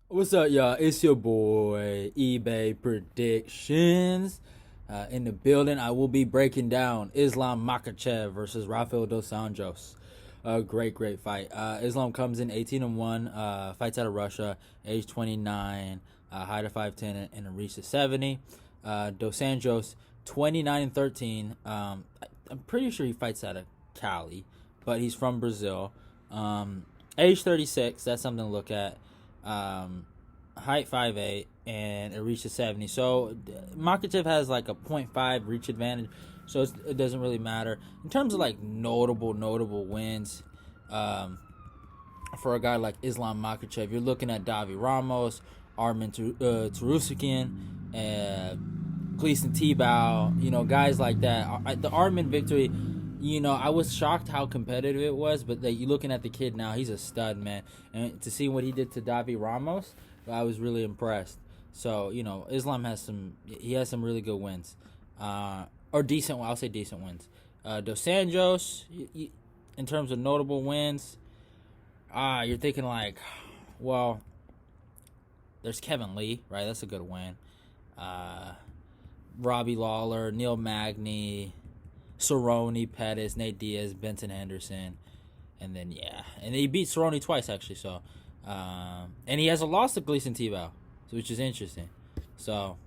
What's up, y'all? It's your boy eBay Predictions in the building. I will be breaking down Islam Makhachev versus Rafael dos Anjos. A great fight. Islam comes in 18-1, fights out of Russia, age 29, height of 5'10", and a reach of 70. Dos Anjos 29-13. I'm pretty sure he fights out of Cali, but he's from Brazil. Age 36. That's something to look at. Height 5'8" and a reach of 70. So Makhachev has like a .5 reach advantage, so it doesn't really matter in terms of like notable wins. For a guy like Islam Makhachev, you're looking at Davi Ramos, Armin Tarusikin, Gleason Tebow. Guys like that. The Armin victory. I was shocked how competitive it was, but you looking at the kid now, he's a stud, man. And to see what he did to Davi Ramos, I was really impressed. So, Islam has some really good wins. Or decent, I'll say decent wins. Dos Anjos, in terms of notable wins, you're thinking like, well, there's Kevin Lee, right? That's a good win. Robbie Lawler, Neil Magny, Cerrone, Pettis, Nate Diaz, Benson Henderson, and then he beat Cerrone twice actually. So, and he has a loss to Gleason Tebow, which is interesting. So,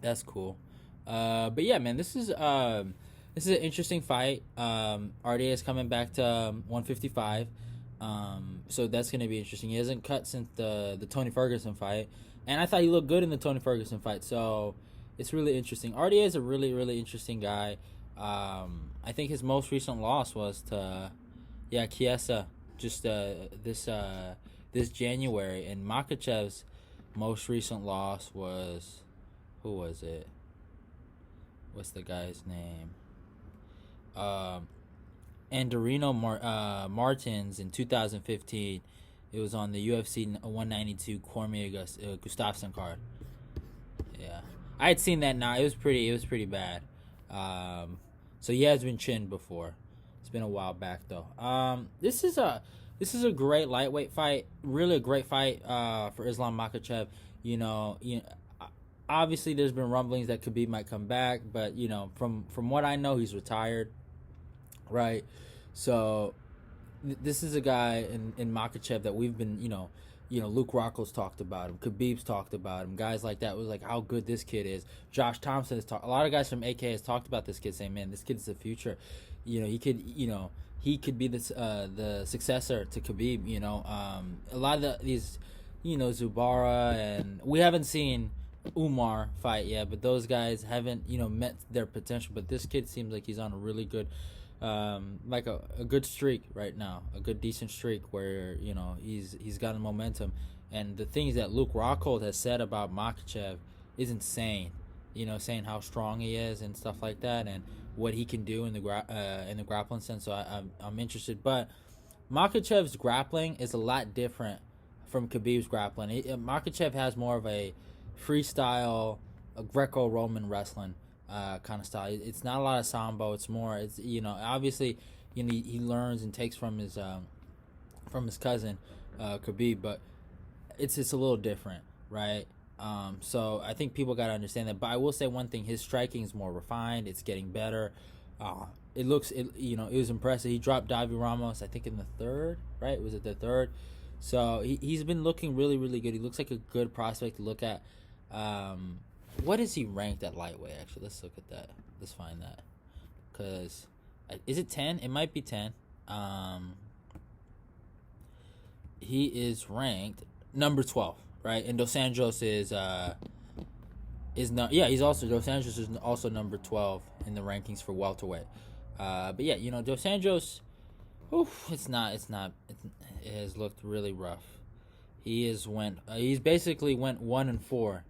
that's cool. But yeah, man, this is an interesting fight. RDA is coming back to 155. So that's gonna be interesting. He hasn't cut since the Tony Ferguson fight, and I thought he looked good in the Tony Ferguson fight. So it's really interesting. RDA is a really interesting guy. I think his most recent loss was to Chiesa just this January, and Makhachev's most recent loss was, who was it? What's the guy's name? Anderino Martins in 2015. It was on the UFC 192 Cormier Gustafsson card. Yeah, I had seen that. Now it was pretty bad. So he has been chinned before. It's been a while back though. This is a great lightweight fight. Really a great fight for Islam Makhachev. Obviously there's been rumblings that Khabib might come back, but from what I know, he's retired, right? So this is a guy in Makhachev that we've been Luke Rockall's talked about him, Khabib's talked about him, guys like that was like how good this kid is. Josh Thompson has talked. A lot of guys from AK has talked about this kid, saying, "Man, this kid's the future. He could be the successor to Khabib. A lot of these, Zubara, and we haven't seen Umar fight yet, but those guys haven't met their potential. But this kid seems like he's on a really good." Like a good streak right now, a good decent streak where he's got momentum, and the things that Luke Rockhold has said about Makhachev is insane. Saying how strong he is and stuff like that, and what he can do in the grappling sense. So I'm interested, but Makhachev's grappling is a lot different from Khabib's grappling. Makhachev has more of a freestyle, a Greco-Roman wrestling kind of style. It's not a lot of sambo. It's more. It's obviously he learns and takes from his cousin Khabib, but it's a little different, right? So I think people got to understand that. But I will say one thing: his striking is more refined. It's getting better. It was impressive. He dropped Davi Ramos, I think, in the third, right? Was it the third? So he's been looking really good. He looks like a good prospect to look at. What is he ranked at lightweight? Actually, let's look at that. Let's find that. Because is it 10? It might be 10. He is ranked number 12, right? And Dos Anjos is not. Yeah, Dos Anjos is also number 12 in the rankings for welterweight. But yeah, Dos Anjos. It has looked really rough. He's basically went 1-4.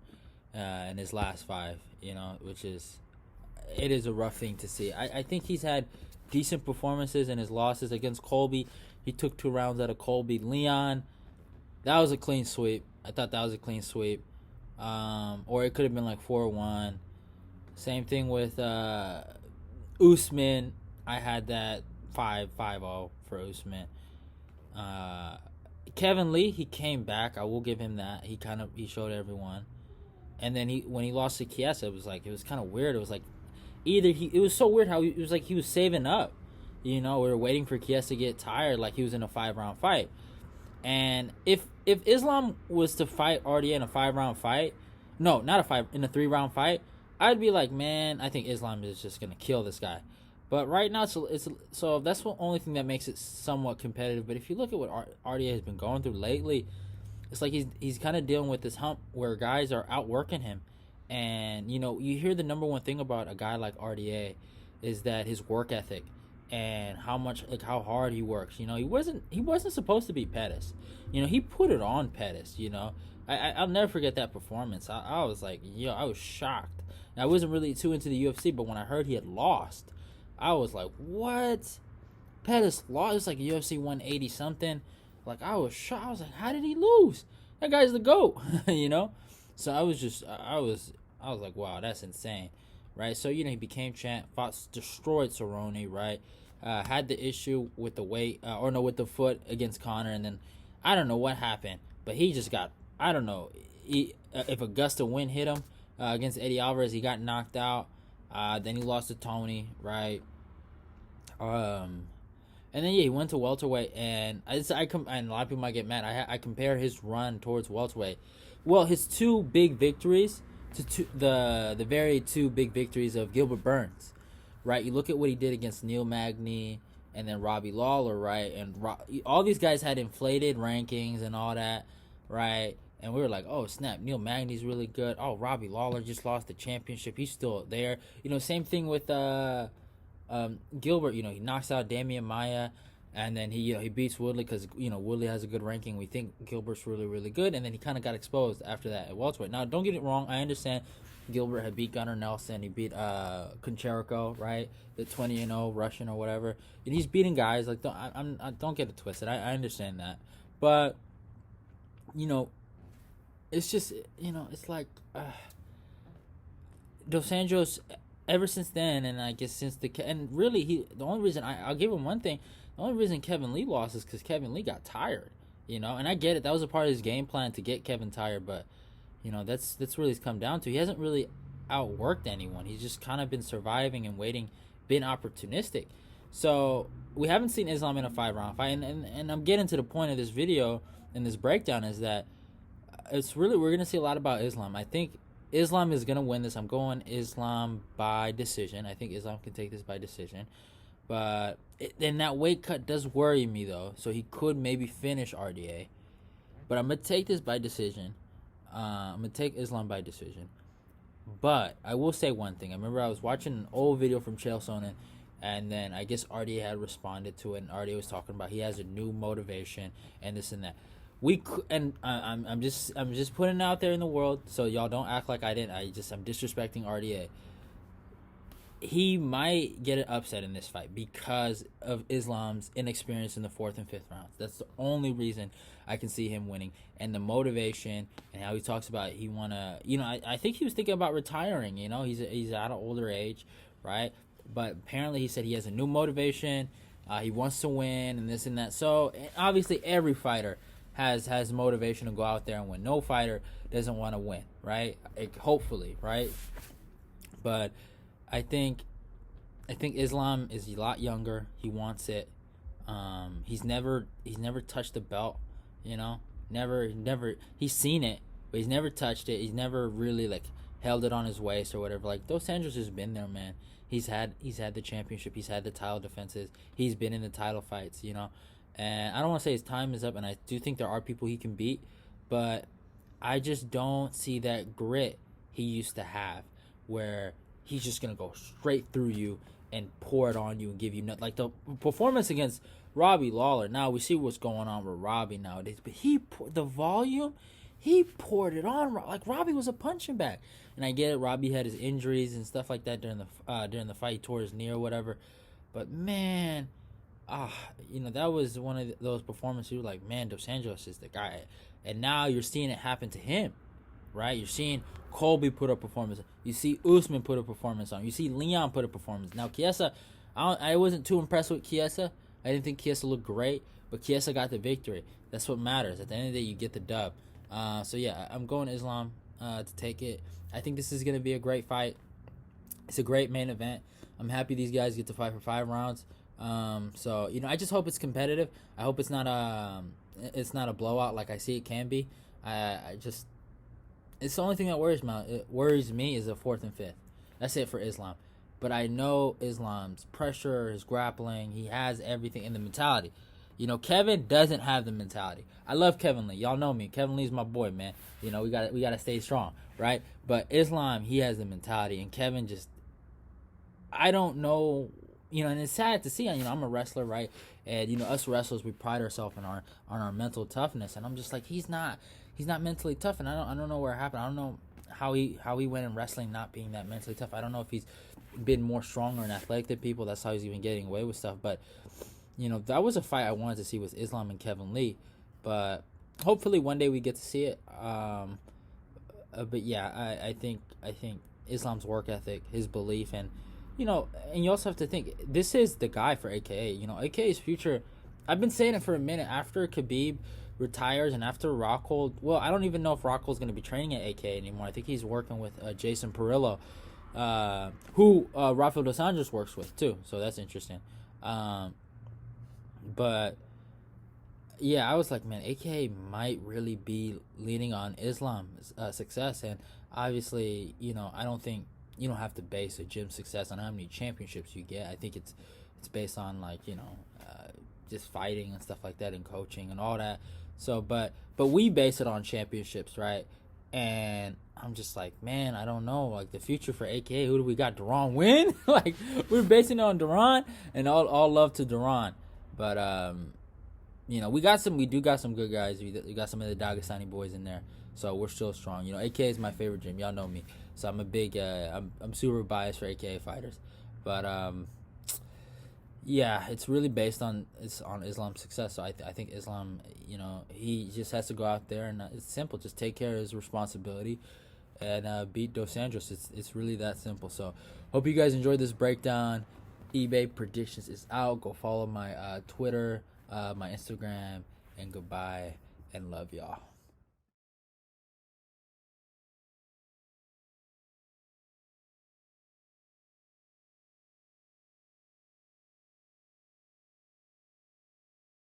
In his last 5, which is a rough thing to see. I think he's had decent performances in his losses against Colby. He took 2 rounds out of Colby. Leon, that was a clean sweep. I thought that was a clean sweep. Or it could have been like 4-1. Same thing with Usman. I had that 5-0 for Usman. Kevin Lee, he came back. I will give him that. He showed everyone. And then when he lost to Chiesa, it was kind of weird. It was like it was so weird how it was like he was saving up. We were waiting for Chiesa to get tired, like he was in a 5-round fight. And if Islam was to fight RDA in a 5-round fight, no, not in a 3-round fight, I'd be like, man, I think Islam is just gonna kill this guy. But right now, so that's the only thing that makes it somewhat competitive. But if you look at what RDA has been going through lately, it's like he's kind of dealing with this hump where guys are outworking him. And you hear the number one thing about a guy like RDA is that his work ethic and how hard he works. He wasn't supposed to beat Pettis. He put it on Pettis. I'll never forget that performance. I was like, I was shocked. And I wasn't really too into the UFC, but when I heard he had lost, I was like, what? Pettis lost? It was like UFC 180 something. Like, I was shocked. I was like, how did he lose? That guy's the GOAT, So I was like, wow, that's insane, right? So, he became champ, destroyed Cerrone, right? Had the issue with the weight, with the foot against Conor, and then I don't know what happened, but he just got, I don't know, if a gust of wind hit him against Eddie Alvarez, he got knocked out. Then he lost to Tony, right? And then he went to welterweight, and and a lot of people might get mad. I compare his run towards welterweight. Well, his two big victories to the very two big victories of Gilbert Burns, right? You look at what he did against Neil Magny and then Robbie Lawler, right? And all these guys had inflated rankings and all that, right? And we were like, oh snap, Neil Magny's really good. Oh, Robbie Lawler just lost the championship. He's still there. Same thing with Gilbert. He knocks out Damian Maia, and then he beats Woodley because Woodley has a good ranking. We think Gilbert's really, really good, and then he kind of got exposed after that at welterweight. Now, don't get it wrong. I understand Gilbert had beat Gunnar Nelson. He beat Kuncharko, right? The 20-0 Russian or whatever. And he's beating guys like don't get it twisted. I understand that, but it's just it's like Dos Anjos. Ever since then, and I guess the only reason I'll give him one thing. The only reason Kevin Lee lost is because Kevin Lee got tired. And I get it. That was a part of his game plan to get Kevin tired, but that's really it's come down to. He hasn't really outworked anyone. He's just kind of been surviving and waiting, been opportunistic. So we haven't seen Islam in a 5-round fight, and I'm getting to the point of this video and this breakdown is that we're gonna see a lot about Islam. I think Islam is going to win this. I'm going Islam by decision. I think Islam can take this by decision. But then that weight cut does worry me, though. So he could maybe finish RDA. But I'm going to take this by decision. I'm going to take Islam by decision. But I will say one thing. I remember I was watching an old video from Chael Sonnen, and then I guess RDA had responded to it, and RDA was talking about he has a new motivation and this and that. I'm just putting it out there in the world, so y'all don't act like I didn't. I'm disrespecting RDA. He might get an upset in this fight because of Islam's inexperience in the 4th and 5th rounds. That's the only reason I can see him winning, and the motivation and how he talks about he wanna. I think he was thinking about retiring. He's at an older age, right? But apparently he said he has a new motivation. He wants to win and this and that. So obviously every fighter has motivation to go out there and win. No fighter doesn't want to win, right? Hopefully, right? But I think Islam is a lot younger. He wants it. He's never touched the belt, never. He's seen it, but he's never touched it. He's never really held it on his waist or whatever. Like Dos Anjos has been there, man. He's had the championship. He's had the title defenses. He's been in the title fights, And I don't want to say his time is up, and I do think there are people he can beat, but I just don't see that grit he used to have, where he's just going to go straight through you and pour it on you and give you nothing. Like the performance against Robbie Lawler, now we see what's going on with Robbie nowadays, but the volume, he poured it on. Like Robbie was a punching bag. And I get it, Robbie had his injuries and stuff like that during the fight. He tore his knee or whatever. But man, that was one of those performances you were like, man, Dos Anjos is the guy. And now you're seeing it happen to him, right? You're seeing Colby put a performance. You see Usman put a performance on. You see Leon put a performance. Now, Chiesa, I wasn't too impressed with Chiesa. I didn't think Chiesa looked great. but Chiesa got the victory. That's what matters. At the end of the day, you get the dub. So yeah, I'm going Islam to take it. I think this is going to be a great fight. It's a great main event. I'm happy these guys get to fight for 5 rounds. So I just hope it's competitive. I hope it's not a blowout like I see it can be. It's the only thing that worries me is the 4th and 5th. That's it for Islam. But I know Islam's pressure, his grappling, he has everything in the mentality. Kevin doesn't have the mentality. I love Kevin Lee. Y'all know me. Kevin Lee's my boy, man. We gotta stay strong, right? But Islam, he has the mentality, and Kevin just, I don't know, and it's sad to see. I'm a wrestler, right? And us wrestlers, we pride ourselves on our mental toughness, and I'm just like, he's not mentally tough, and I don't know where it happened. I don't know how he went in wrestling not being that mentally tough. I don't know if he's been more stronger and athletic than people. That's how he's even getting away with stuff. But that was a fight I wanted to see with Islam and Kevin Lee. But hopefully one day we get to see it. But yeah, I think Islam's work ethic, his belief, and and you also have to think, this is the guy for AKA. AKA's future. I've been saying it for a minute. After Khabib retires and after Rockhold, well, I don't even know if Rockhold's going to be training at AKA anymore. I think he's working with Jason Perillo, who Rafael dos Anjos works with too. So that's interesting. But yeah, I was like, man, AKA might really be leaning on Islam's success, and obviously, I don't think you don't have to base a gym success on how many championships you get. I think it's based on just fighting and stuff like that, and coaching and all that. So, but we base it on championships, right? And I'm just like, man, I don't know. Like, the future for AKA, who do we got? Duran Win? Like, we're basing it on Duran, and all love to Duran. But we do got some good guys. We got some of the Dagestani boys in there, so we're still strong. AKA is my favorite gym. Y'all know me, so I'm a big I'm super biased for AKA fighters. But yeah, it's really based on Islam's success. So I think Islam, he just has to go out there, and it's simple. Just take care of his responsibility and beat Dos Anjos. It's really that simple. So hope you guys enjoyed this breakdown. eBay predictions is out. Go follow my Twitter, my Instagram, and goodbye, and love y'all.